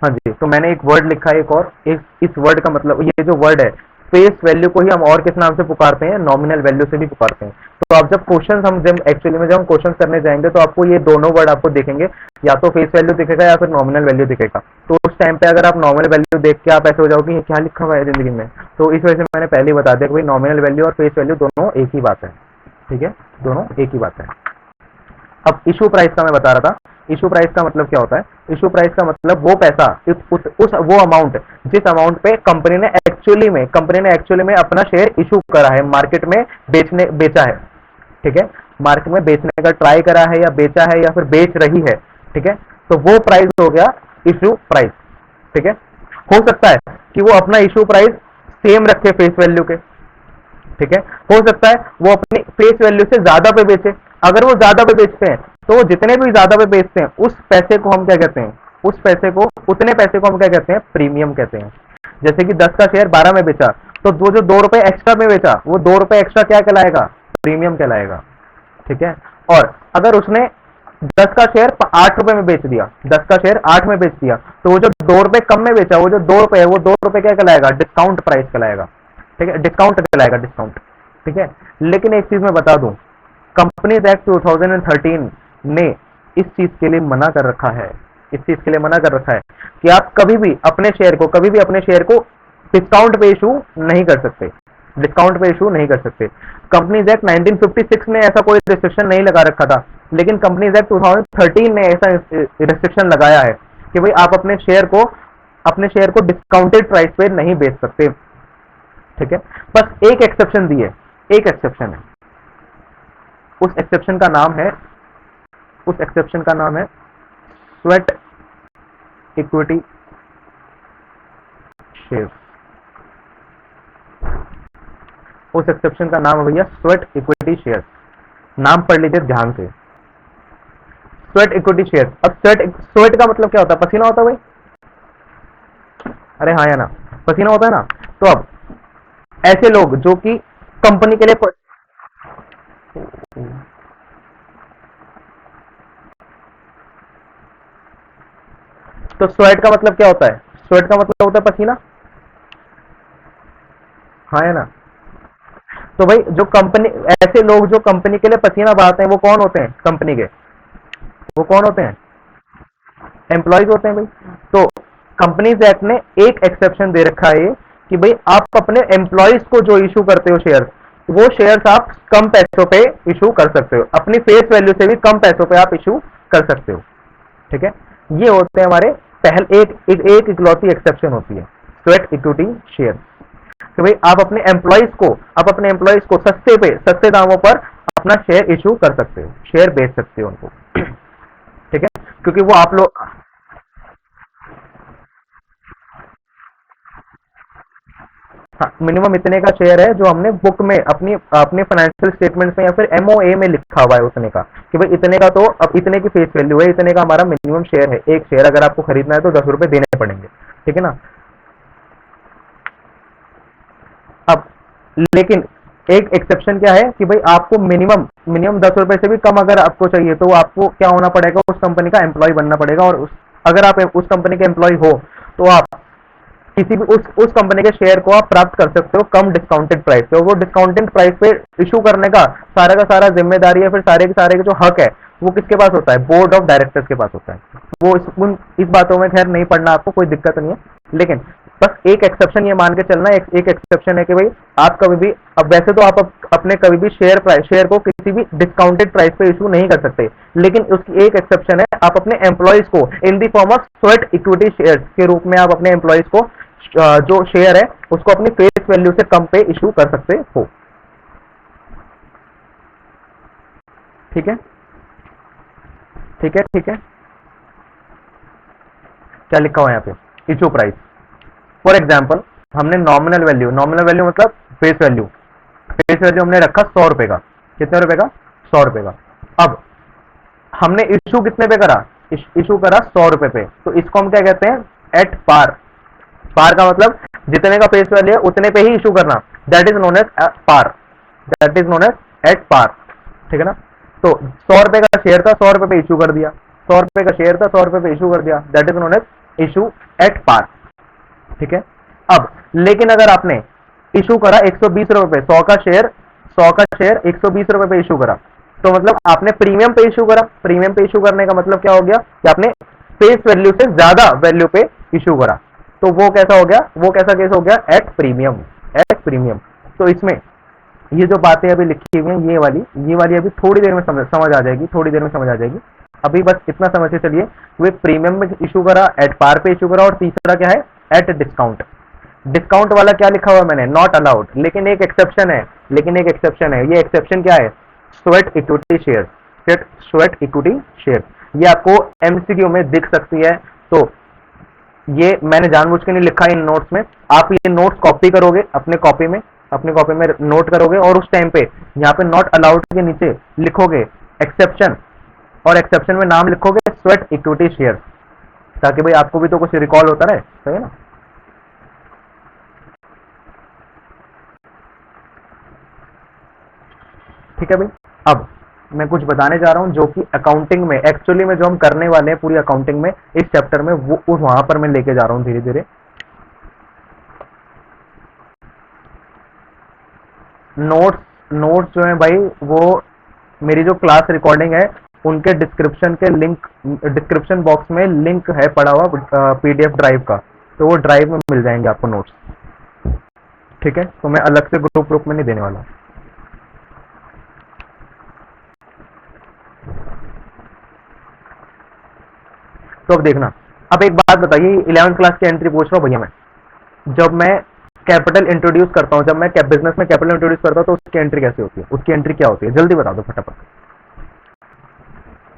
हाँ जी, तो मैंने एक वर्ड लिखा है, एक और, इस वर्ड का मतलब, ये जो वर्ड है फेस वैल्यू को ही हम और किस नाम से पुकारते हैं, नॉमिनल वैल्यू से भी पुकारते हैं। तो आप जब क्वेश्चन, हम जब एक्चुअली में जब हम क्वेश्चन करने जाएंगे तो आपको ये दोनों वर्ड आपको दिखेंगे, या तो फेस वैल्यू दिखेगा या फिर नॉमिनल वैल्यू दिखेगा। तो उस टाइम पे अगर आप नॉमिनल वैल्यू देख के आप ऐसे हो जाओगे ये क्या लिखा हुआ है जिंदगी में, तो इस वजह से मैंने पहले ही बता दिया कि भाई नॉमिनल वैल्यू और फेस वैल्यू दोनों एक ही बात है। ठीक है, दोनों एक ही बात है। अब इशू प्राइस का मैं बता रहा था, इशू प्राइस का मतलब क्या होता है? इशू प्राइस का मतलब वो पैसा, वो अमाउंट, जिस अमाउंट पे कंपनी ने एक्चुअली में अपना शेयर इशू करा है, मार्केट में बेचा है। ठीक है, मार्केट में बेचने का ट्राई करा है, या बेचा है, या फिर बेच रही है। ठीक है, तो वो प्राइस हो गया इशू प्राइस। ठीक है, हो सकता है कि वो अपना इशू प्राइस सेम रखे फेस वैल्यू के। ठीक है, हो सकता है वो अपनी फेस वैल्यू से ज्यादा पे बेचे। अगर वो ज्यादा पे बेचते हैं तो वो जितने भी ज्यादा पे बेचते हैं उस पैसे को हम क्या कहते हैं, उतने पैसे को हम क्या कहते हैं, प्रीमियम कहते हैं। जैसे कि 10 का शेयर 12 में बेचा, तो वो जो 2 रुपए एक्स्ट्रा में बेचा, वो 2 रुपए एक्स्ट्रा क्या कहलाएगा, प्रीमियम कहलाएगा। ठीक है, और अगर उसने 10 का शेयर 8 रुपए में बेच दिया, 10 का शेयर 8 में बेच दिया, तो वो जो 2 रुपए कम में बेचा, वो जो 2 रुपए है, वो 2 रुपए क्या कहलाएगा, डिस्काउंट प्राइस कहलाएगा। ठीक है, डिस्काउंट कहलाएगा, डिस्काउंट। ठीक है, लेकिन एक चीज मैं बता दूं, कंपनीज एक्ट 2013 ने इस चीज के लिए मना कर रखा है, इस चीज के लिए मना कर रखा है कि आप कभी भी अपने शेयर को डिस्काउंट पे इशू नहीं कर सकते, डिस्काउंट पे इशू नहीं कर सकते। कंपनीज एक्ट 1956 ने ऐसा कोई रिस्ट्रिक्शन नहीं लगा रखा था, लेकिन कंपनीज एक्ट 2013 ने ऐसा रिस्ट्रिक्शन लगाया है कि भाई आप अपने शेयर को डिस्काउंटेड प्राइस पे नहीं बेच सकते। ठीक है, बस एक एक्सेप्शन दी है, एक एक्सेप्शन है, उस एक्सेप्शन का नाम है, स्वेट इक्विटी शेयर। उस एक्सेप्शन का नाम है भैया स्वेट इक्विटी शेयर। नाम पढ़ लीजिए ध्यान से, स्वेट इक्विटी शेयर। अब स्वेट का मतलब क्या होता है, पसीना होता है भाई, अरे हाँ या ना, पसीना होता है ना। तो अब ऐसे लोग जो कि कंपनी के लिए तो स्वेट का मतलब क्या होता है, स्वेट का मतलब होता है पसीना, हाँ या ना। तो भाई जो कंपनी, ऐसे लोग जो कंपनी के लिए पसीना बहाते हैं वो कौन होते हैं, कंपनी के, वो कौन होते हैं, एम्प्लॉयज होते हैं भाई। तो कंपनीज एक्ट ने एक एक्सेप्शन दे रखा है कि भाई आप अपने एम्प्लॉयज को जो इशू करते हो शेयर, वो शेयर्स आप कम पैसों पे इशू कर सकते हो, अपनी फेस वैल्यू से भी कम पैसों पे आप इशू कर सकते हो। ठीक है, ये होते हैं हमारे पहले एक इकलौती एक्सेप्शन होती है स्वेट इक्विटी शेयर, कि भाई आप अपने एम्प्लॉयज को सस्ते दामों पर अपना शेयर इशू कर सकते हो, शेयर बेच सकते हो उनको। ठीक है, क्योंकि वो आप लोग, हाँ, मिनिमम इतने का शेयर है जो हमने बुक में अपने फाइनेंशियल स्टेटमेंट में या फिर एमओए में लिखा हुआ है उतने का, कि भाई इतने का, तो अब इतने की फेस वैल्यू है, इतने का हमारा मिनिमम शेयर है, एक शेयर अगर आपको खरीदना है तो 10 रुपए देने पड़ेंगे। ठीक है ना। अब लेकिन एक एक्सेप्शन क्या है कि भाई आपको मिनिमम 10 रुपए से भी कम अगर आपको चाहिए तो आपको क्या होना पड़ेगा, उस कंपनी का एम्प्लॉय बनना पड़ेगा। और अगर आप उस कंपनी के एम्प्लॉय हो तो आप किसी भी उस कंपनी के शेयर को आप प्राप्त कर सकते हो कम डिस्काउंटेड प्राइस पे, और वो डिस्काउंटेड प्राइस पे इशू करने का सारा जिम्मेदारी है, फिर सारे के जो हक है वो किसके पास होता है? बोर्ड ऑफ डायरेक्टर्स के पास होता है। वो इस बातों में खैर नहीं पढ़ना, आपको कोई दिक्कत नहीं है, लेकिन बस एक एक्सेप्शन ये मान के चलना, एक एक्सेप्शन है कि भाई आप कभी भी, अब वैसे तो आप अपने कभी भी शेयर को किसी भी डिस्काउंटेड प्राइस पे इशू नहीं कर सकते, लेकिन उसकी एक एक्सेप्शन है, आप अपने एम्प्लॉइज को in the form of sweat equity share के रूप में आप अपने एम्प्लॉइज को जो शेयर है उसको अपनी फेस वैल्यू से कम पे इशू कर सकते हो। ठीक है, ठीक है, ठीक है। क्या लिखा हुआ है यहाँ पे? Issue price. फॉर एग्जाम्पल हमने नॉमिनल वैल्यू मतलब फेस वैल्यू हमने रखा 100 रुपए का। कितने रुपए का? 100 रुपए का। अब हमने इशू कितने पे करा? इशू करा 100 रुपए पे, तो इसको हम क्या कहते हैं? At par. पार का मतलब जितने का फेस वैल्यू है उतने पे ही इशू करना, that is known as par, that is known as at par. ठीक है ना? तो 100 रुपए का शेयर था, 100 रुपए पे इशू कर दिया, 100 रुपए का शेयर था, 100 रुपए पे इशू कर दिया, that is known as issue at par. ठीक है। अब लेकिन अगर आपने इशू करा 120 रुपए पे, 100 का शेयर 120 रुपए पे इशू करा, तो मतलब आपने प्रीमियम पे इशू करा। प्रीमियम पे इशू करने का मतलब क्या हो गया कि आपने फेस वैल्यू से ज्यादा वैल्यू पे इशू करा, तो वो कैसा हो गया? वो कैसा केस हो गया? At premium, at premium. तो इसमें ये जो बातें अभी लिखी हुई हैं, ये वाली अभी थोड़ी देर में समझ आ जाएगी, थोड़ी देर में समझ आ जाएगी। अभी बस इतना समझ के चलिए, वे प्रीमियम में इशू करा, एट पार पे इशू करा, और तीसरा क्या है? At discount. डिस्काउंट वाला क्या लिखा हुआ मैंने? Not allowed. लेकिन एक एक्सेप्शन है, ये एक्सेप्शन क्या है? Sweat equity share, sweat equity share. ये आपको एमसीक्यू में दिख सकती है, तो ये मैंने जानबूझ के नहीं लिखा इन नोट्स में। आप ये नोट्स कॉपी करोगे अपने कॉपी में नोट करोगे, और उस टाइम पे यहाँ पे नॉट अलाउड के नीचे लिखोगे एक्सेप्शन, और एक्सेप्शन में नाम लिखोगे स्वेट इक्विटी शेयर, ताकि भाई आपको भी तो कुछ रिकॉल होता रहे। सही है ना? ठीक है भाई। अब मैं कुछ बताने जा रहा हूं जो कि अकाउंटिंग में, एक्चुअली में जो हम करने वाले हैं पूरी अकाउंटिंग में इस चैप्टर में, वो वहां पर मैं लेके जा रहा हूं धीरे धीरे। नोट्स जो है भाई, वो मेरी जो क्लास रिकॉर्डिंग है उनके डिस्क्रिप्शन बॉक्स में लिंक है पड़ा हुआ पीडीएफ ड्राइव का, तो वो ड्राइव में मिल जाएंगे आपको नोट्स। ठीक है, तो मैं अलग से ग्रुप में नहीं देने वाला। तो अब देखना, अब एक बात बताइए, 11th क्लास की एंट्री पूछ रहा हूँ भैया मैं। जब मैं कैपिटल इंट्रोड्यूस करता हूँ, जब मैं बिजनेस में कैपिटल इंट्रोड्यूस करता हूँ, तो उसकी एंट्री कैसे होती है? उसकी एंट्री क्या होती है? जल्दी बता दो फटाफट।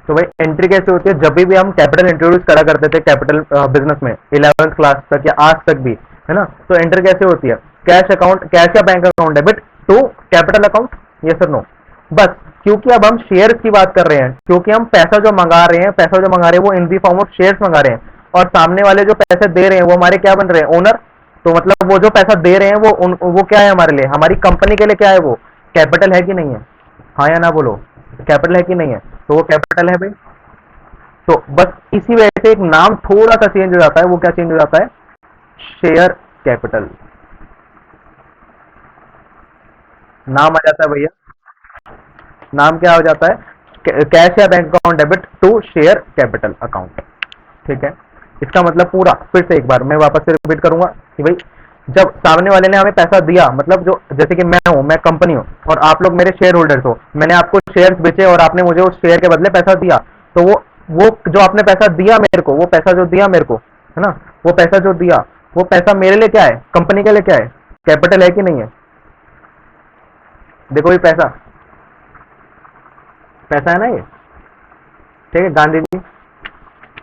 तो भाई एंट्री कैसे होती है? जब भी हम कैपिटल इंट्रोड्यूस करा करते थे कैपिटल बिजनेस में 11th क्लास तक या आज तक भी, है ना? तो एंट्री कैसे होती है? कैश अकाउंट, कैश या bank account debit to capital account, yes और नो। बस क्योंकि अब हम शेयर्स की बात कर रहे हैं, क्योंकि हम पैसा जो मंगा रहे हैं वो इन दी फॉर्म ऑफ शेयर्स मंगा रहे हैं, और सामने वाले जो पैसे दे रहे हैं वो हमारे क्या बन रहे हैं? ओनर। तो मतलब वो जो पैसा दे रहे हैं वो क्या है हमारे लिए? हमारी कंपनी के लिए क्या है? वो कैपिटल है कि नहीं है? हाँ या ना बोलो, कैपिटल है कि नहीं है? तो वो कैपिटल है भाई। तो बस इसी वजह से एक नाम थोड़ा सा चेंज हो जाता है। वो क्या चेंज हो जाता है? शेयर कैपिटल नाम आ जाता है भैया। नाम क्या हो जाता है? कैश या bank account debit to share capital account. ठीक है, इसका मतलब पूरा फिर से एक बार मैं वापस से रिपीट करूंगा कि भाई जब सामने वाले ने हमें पैसा दिया, मतलब जो जैसे कि मैं कंपनी हूं और आप लोग मेरे शेयर होल्डर्स हो, मैंने आपको शेयर्स बेचे और आपने मुझे उस शेयर के बदले पैसा दिया, तो वो जो आपने पैसा दिया मेरे को, वो पैसा जो दिया मेरे को, है ना, वो पैसा जो दिया, वो पैसा मेरे लिए क्या है? कंपनी के लिए क्या है? कैपिटल है कि नहीं है? देखो ये पैसा पैसा है ना ये। ठीक है, गांधी जी,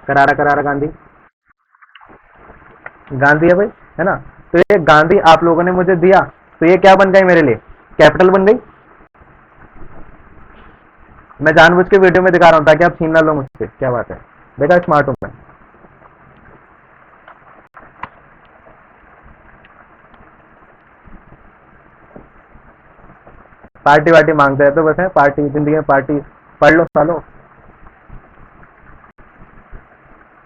करारा गांधी है भाई, है ना? तो ये गांधी आप लोगों ने मुझे दिया, तो ये क्या बन गई मेरे लिए? कैपिटल बन गई। मैं जानबूझ के वीडियो में दिखा रहा हूं ताकि आप छीन ना लो मुझसे। क्या बात है, देखा स्मार्ट हूं मैं। पार्टी वार्टी मांगते हैं तो बस है, पार्टी जिंदगी में पार्टी पढ़ लो सालो।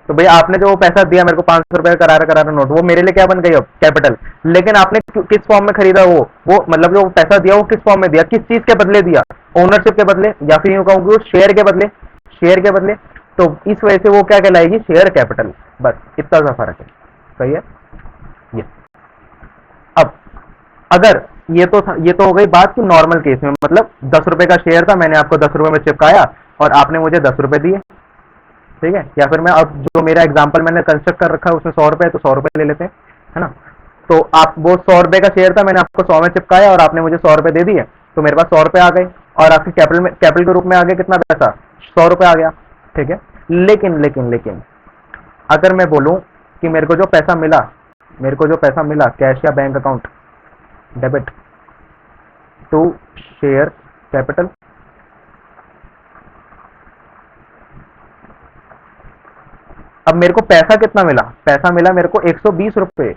तो भैया आपने जो पैसा दिया मेरे को 500 रुपए का करारा नोट, वो मेरे लिए क्या बन गई? अब कैपिटल। लेकिन आपने किस फॉर्म में खरीदा? वो मतलब जो पैसा दिया वो किस फॉर्म में दिया? किस चीज के बदले दिया? ओनरशिप के बदले, या फिर यूं कहूँ शेयर के बदले। शेयर के बदले, तो इस वजह से वो क्या कहलाएगी, शेयर कैपिटल। बस इतना सा फर्क है। सही है ये। अब अगर ये तो हो गई बात कि नॉर्मल केस में, मतलब 10 रुपए का शेयर था, मैंने आपको 10 रुपए में चिपकाया और आपने मुझे 10 रुपए दिए, ठीक है। या फिर मैं अब जो मेरा एग्जांपल मैंने कंस्ट्रक्ट कर रखा है उसमें 100 रुपए है, तो 100 रुपए ले लेते हैं, है ना। तो आप वो 100 रुपए का शेयर था, मैंने आपको 100 में चिपकाया और आपने मुझे 100 रुपए दे दिए, तो मेरे पास 100 रुपए आ गए और आपके कैपिटल के रूप में आ गया कितना पैसा, 100 रुपए आ गया, ठीक है। लेकिन लेकिन लेकिन अगर मैं बोलूं कि मेरे को जो पैसा मिला कैश या bank account debit to share capital, अब मेरे को पैसा कितना मिला, पैसा मिला मेरे को 120 रुपए,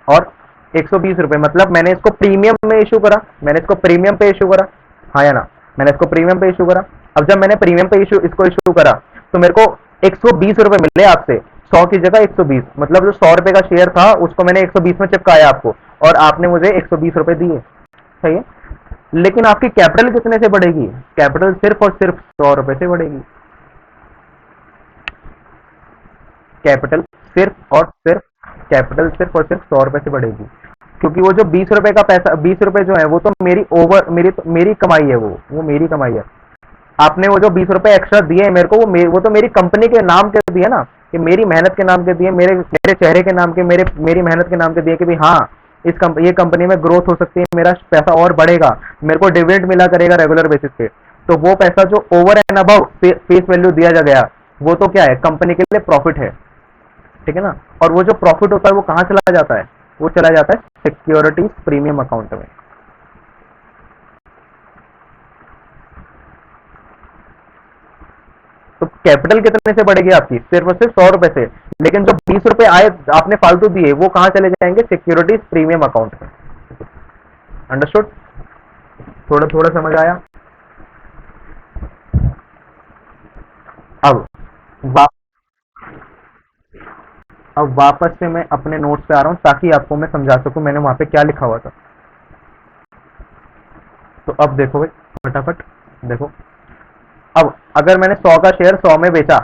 और 120 रुपए मतलब मैंने इसको प्रीमियम में इशू करा, मैंने इसको प्रीमियम पे इशू करा, हाँ या ना, मैंने इसको प्रीमियम पे इशू करा। अब जब मैंने प्रीमियम पे इसको इशू करा, तो मेरे को 120 रुपए मिले आपसे, 100 की जगह 120, मतलब जो 100 रुपए का शेयर था उसको मैंने 120 में चिपकाया आपको, और आपने मुझे 120 रुपए दिए, सही है। लेकिन आपकी कैपिटल कितने से बढ़ेगी, कैपिटल सिर्फ और सिर्फ 100 रुपए से बढ़ेगी, कैपिटल सिर्फ और सिर्फ कैपिटल सिर्फ और सिर्फ 100 रुपए से बढ़ेगी, क्योंकि वो जो 20 रुपए का पैसा, 20 रुपए जो है वो तो मेरी कमाई है, वो मेरी कमाई है। आपने वो जो 20 रुपए एक्स्ट्रा दिए मेरे को, वो तो मेरी कंपनी के नाम के दिए ना, कि मेरी मेहनत के नाम के दिए, मेरे चेहरे के नाम के, मेरी मेहनत के नाम के दिए कि भाई हाँ ये कंपनी में ग्रोथ हो सकती है, मेरा पैसा और बढ़ेगा, मेरे को डिविडेंड मिला करेगा रेगुलर बेसिस पे। तो वो पैसा जो over and above face value दिया जा गया, वो तो क्या है, कंपनी के लिए प्रॉफिट है, ठीक है ना। और वो जो प्रॉफिट होता है वो कहाँ चला जाता है, वो चला जाता है सिक्योरिटीज प्रीमियम अकाउंट में। तो कैपिटल कितने से बढ़ेगी आपकी, सिर्फ और सिर्फ 100 रुपए से, लेकिन जो 20 रुपए आए आपने फालतू दिए वो कहाँ चले जाएंगे, सिक्योरिटीज प्रीमियम अकाउंट में। अंडरस्टूड, थोड़ा थोड़ा समझ आया। अब वा, अब वापस से मैं अपने नोट्स पे आ रहा हूँ ताकि आपको मैं समझा सकूं मैंने वहां पे क्या लिखा हुआ था। तो अब देखो भाई, फटाफट देखो। अब अगर मैंने 100 का शेयर 100 में बेचा,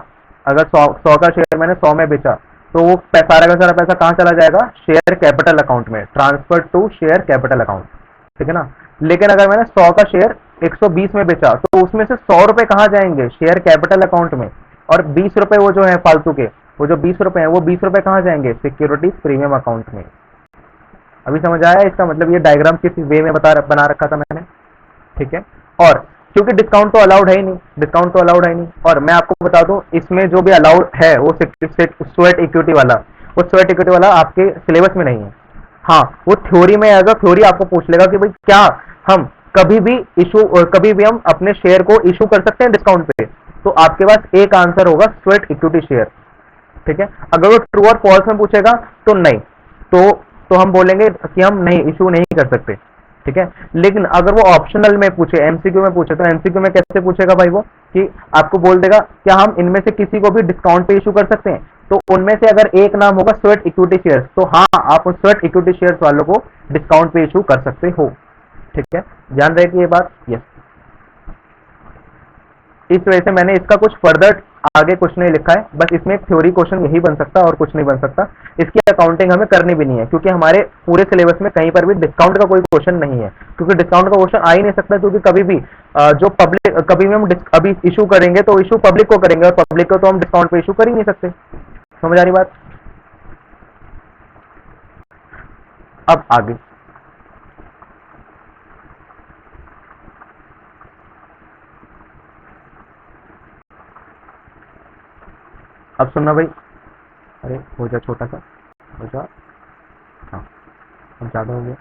अगर 100 का शेयर मैंने 100 में बेचा, तो वो सारा का सारा पैसा कहाँ चला जाएगा, शेयर कैपिटल अकाउंट में, transfer to share capital account, ठीक है ना। लेकिन अगर मैंने 100 का शेयर 120 में बेचा, तो उसमें से 100 रुपए कहाँ जाएंगे, शेयर कैपिटल अकाउंट में, और 20 रुपए वो जो है फालतू के, वो जो 20 रुपए हैं वो 20 रुपए कहाँ जाएंगे, सिक्योरिटीज प्रीमियम अकाउंट में। अभी समझ आया इसका मतलब, ये डायग्राम किस वे में बना रखा था मैंने, ठीक है। और क्योंकि डिस्काउंट तो अलाउड है ही नहीं, डिस्काउंट तो अलाउड है ही नहीं, और मैं आपको बता दूं इसमें जो भी अलाउड है वो स्वेट इक्विटी वाला, वो स्वेट इक्विटी वाला आपके सिलेबस में नहीं है। हाँ, वो थ्योरी में एज अ थ्योरी आपको पूछ लेगा कि भाई क्या हम कभी भी हम अपने शेयर को इशू कर सकते हैं डिस्काउंट पे, तो आपके पास एक आंसर होगा स्वेट इक्विटी शेयर, ठीक है। अगर वो ट्रू और फॉल्स में पूछेगा तो नहीं, तो हम बोलेंगे कि हम नहीं इशू नहीं कर सकते, ठीक है। लेकिन अगर वो ऑप्शनल में पूछे, एमसीक्यू में पूछे, तो एमसीक्यू में कैसे पूछेगा भाई, वो कि आपको बोल देगा क्या हम इनमें से किसी को भी डिस्काउंट पे इशू कर सकते हैं, तो उनमें से अगर एक नाम होगा स्वेट इक्विटी शेयर्स, तो हाँ आप उन स्वेट इक्विटी शेयर्स वालों को डिस्काउंट पे इशू कर सकते हो, ठीक है। ध्यान रहे ये बात, यस। इस वजह से मैंने इसका कुछ फर्दर आगे कुछ नहीं लिखा है, बस इसमें एक थ्योरी क्वेश्चन यही बन सकता है और कुछ नहीं बन सकता। इसकी अकाउंटिंग हमें करनी भी नहीं है, क्योंकि हमारे पूरे सिलेबस में कहीं पर भी डिस्काउंट का कोई क्वेश्चन नहीं है, क्योंकि डिस्काउंट का क्वेश्चन आ ही नहीं सकता, क्योंकि कभी भी जो पब्लिक, कभी भी हम अभी इशू करेंगे तो इशू पब्लिक को करेंगे, और पब्लिक को तो हम डिस्काउंट पे इशू कर ही नहीं सकते। समझ आ रही बात। अब आगे अब सुनना भाई, अरे हो जा छोटा सा, हो जा, हाँ अब ज्यादा हो गया।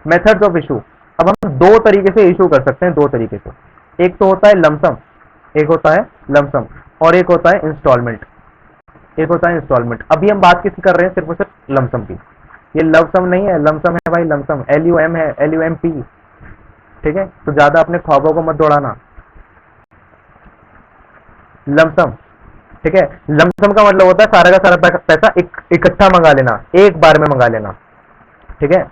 मेथड्स ऑफ इशू, अब हम दो तरीके से इशू कर सकते हैं, दो तरीके से। एक तो होता है लमसम, एक होता है लमसम, और एक होता है इंस्टॉलमेंट, एक होता है इंस्टॉलमेंट। अभी हम बात किसकी कर रहे हैं, सिर्फ और सिर्फ लमसम की। ये लमसम नहीं है, लमसम है भाई, लमसम LUM है, LUMP, ठीक है। तो ज्यादा अपने ख्वाबों को मत दौड़ाना, लमसम, ठीक है। लमसम का मतलब होता है सारा का सारा पैसा इकट्ठा मंगा लेना, एक बार में मंगा लेना, ठीक है,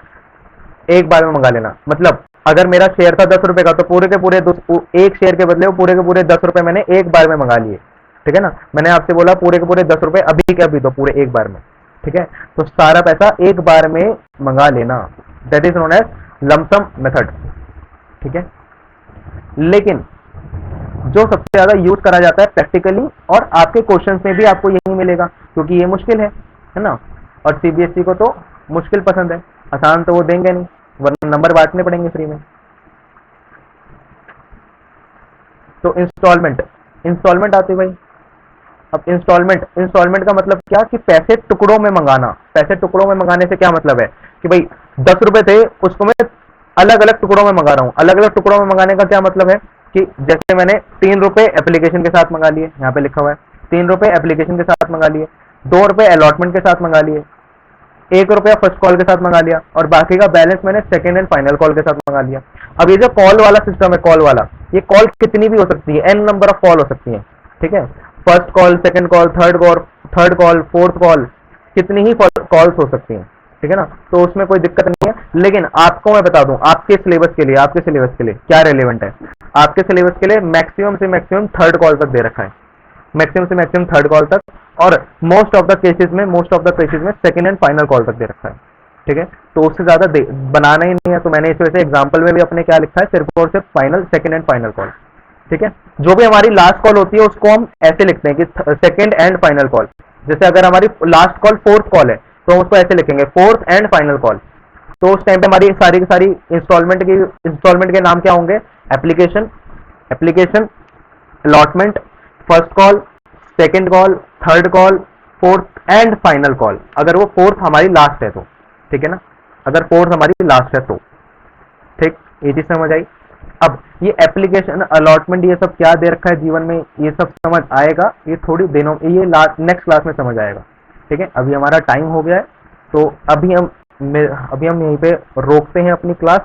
एक बार में मंगा लेना। मतलब अगर मेरा शेयर था 10 रुपए का, तो पूरे के पूरे एक शेयर के बदले वो पूरे के पूरे 10 रुपए मैंने एक बार में मंगा लिए, ठीक है ना। मैंने आपसे बोला पूरे के पूरे 10 रुपए अभी के अभी दो, पूरे एक बार में, ठीक है। तो सारा पैसा एक बार में मंगा लेना, that is known as lump sum method, ठीक है। लेकिन जो सबसे ज्यादा यूज करा जाता है प्रैक्टिकली, और आपके क्वेश्चंस में भी आपको यही मिलेगा, क्योंकि ये मुश्किल है ना। और सीबीएसई को तो मुश्किल पसंद है, आसान तो वो देंगे नहीं, वरना नंबर बांटने पड़ेंगे फ्री में। तो इंस्टॉलमेंट, इंस्टॉलमेंट आती है भाई। अब इंस्टॉलमेंट का मतलब क्या कि पैसे टुकड़ों में मंगाना। पैसे टुकड़ों में मंगाने से क्या मतलब है कि भाई 10 रुपए थे, उसको मैं अलग अलग टुकड़ों में मंगा रहा हूँ। अलग अलग टुकड़ों में मंगाने का क्या मतलब है कि जैसे मैंने 3 रुपए एप्लीकेशन के साथ मंगा लिए, यहाँ पे लिखा हुआ है 3 रुपए एप्लीकेशन के साथ मंगा लिए, 2 रुपए अलॉटमेंट के साथ मंगा लिए, 1 रुपया फर्स्ट कॉल के साथ मंगा लिया, और बाकी का बैलेंस मैंने सेकंड एंड फाइनल कॉल के साथ मंगा लिया। अब ये जो कॉल वाला सिस्टम है, कॉल वाला, ये कॉल कितनी भी हो सकती है, एन नंबर ऑफ कॉल हो सकती है, ठीक है। First call, second call, third call, fourth call, कितनी ही कॉल्स हो सकती हैं, ठीक है ना। तो उसमें कोई दिक्कत नहीं है। लेकिन आपको मैं बता दूं, आपके सिलेबस के लिए क्या रेलेवेंट है, आपके सिलेबस के लिए मैक्सिमम से मैक्सिमम थर्ड कॉल तक दे रखा है, मैक्सिमम से मैक्सिमम थर्ड कॉल तक, और मोस्ट ऑफ द केसेस में सेकंड एंड फाइनल कॉल तक दे रखा है, ठीक है। तो उससे ज्यादा बनाना ही नहीं है। तो मैंने इस वजह से एग्जांपल में भी अपने क्या लिखा है, सिर्फ और सिर्फ final, second and final call, ठीक है। जो भी हमारी लास्ट कॉल होती है उसको हम ऐसे लिखते हैं कि सेकंड एंड फाइनल कॉल। जैसे अगर हमारी लास्ट कॉल फोर्थ कॉल है, तो हम उसको ऐसे लिखेंगे फोर्थ एंड फाइनल कॉल। तो उस टाइम पे हमारी सारी की सारी इंस्टॉलमेंट के नाम क्या होंगे, application, allotment, first call, second call, third call, fourth and final call. अगर वो फोर्थ हमारी लास्ट है तो, ठीक है ना, अगर फोर्थ हमारी लास्ट है तो, ठीक, ये चीज समझ आई। अब ये एप्लीकेशन, अलॉटमेंट, ये सब क्या दे रखा है जीवन में, ये सब समझ आएगा, ये थोड़ी दिनों, ये नेक्स्ट क्लास में समझ आएगा, ठीक है। अभी हमारा टाइम हो गया है, तो अभी हम यहीं पे रोकते हैं अपनी क्लास।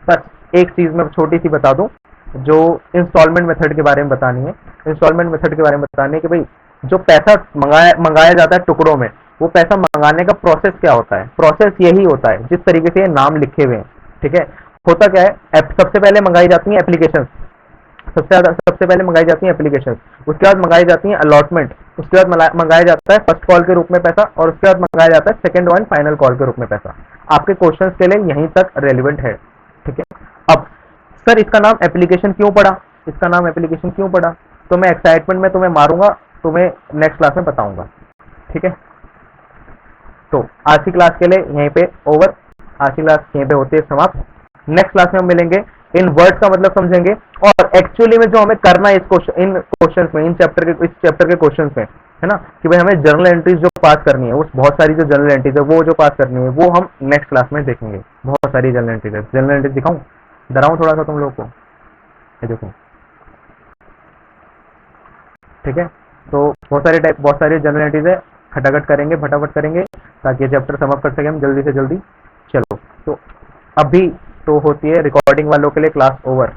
बस एक चीज मैं छोटी सी बता दूं, जो इंस्टॉलमेंट मेथड के बारे में बतानी है। इंस्टॉलमेंट मेथड के बारे में बतानी है कि भाई जो पैसा मंगाया जाता है टुकड़ों में, वो पैसा मंगाने का प्रोसेस क्या होता है। प्रोसेस यही होता है जिस तरीके से ये नाम लिखे हुए हैं, ठीक है। होता क्या है, सबसे पहले मंगाई जाती है एप्लीकेशन, सबसे पहले मंगाई जाती है एप्लीकेशन, उसके बाद मंगाई जाती है अलॉटमेंट, उसके बाद मंगाया जाता है फर्स्ट कॉल के रूप में पैसा, और उसके बाद मंगाया जाता है सेकंड वन फाइनल कॉल के रूप में पैसा। आपके क्वेश्चंस के लिए यहीं तक रेलिवेंट है, ठीक है। अब सर इसका नाम एप्लीकेशन क्यों पड़ा, इसका नाम एप्लीकेशन क्यों पड़ा, तो मैं एक्साइटमेंट में तुम्हें मारूंगा, तुम्हें नेक्स्ट क्लास में बताऊंगा, ठीक है। तो आज की क्लास के लिए यहीं पे ओवर, आज की क्लास यहीं पे होती है समाप्त। नेक्स्ट क्लास में हम मिलेंगे, इन वर्ड्स का मतलब समझेंगे, और एक्चुअली में जो हमें करना है इन क्वेश्चंस में, इस चैप्टर के क्वेश्चंस में, है ना, कि भाई हमें जर्नल एंट्रीज जो पास करनी है, उस बहुत सारी जो जर्नल एंट्रीज है वो जो पास करनी है, वो हम नेक्स्ट क्लास में देखेंगे। बहुत सारी जर्नल एंट्रीज है, जर्नल एंट्रीज दिखाऊं, डराऊं थोड़ा सा तुम लोग को, ये देखो, ठीक है। तो बहुत सारी जर्नल एंट्रीज है, खटाखट करेंगे, फटाफट करेंगे, ताकि ये चैप्टर समाप्त कर सके हम जल्दी से जल्दी। चलो, तो अभी तो होती है रिकॉर्डिंग वालों के लिए क्लास ओवर।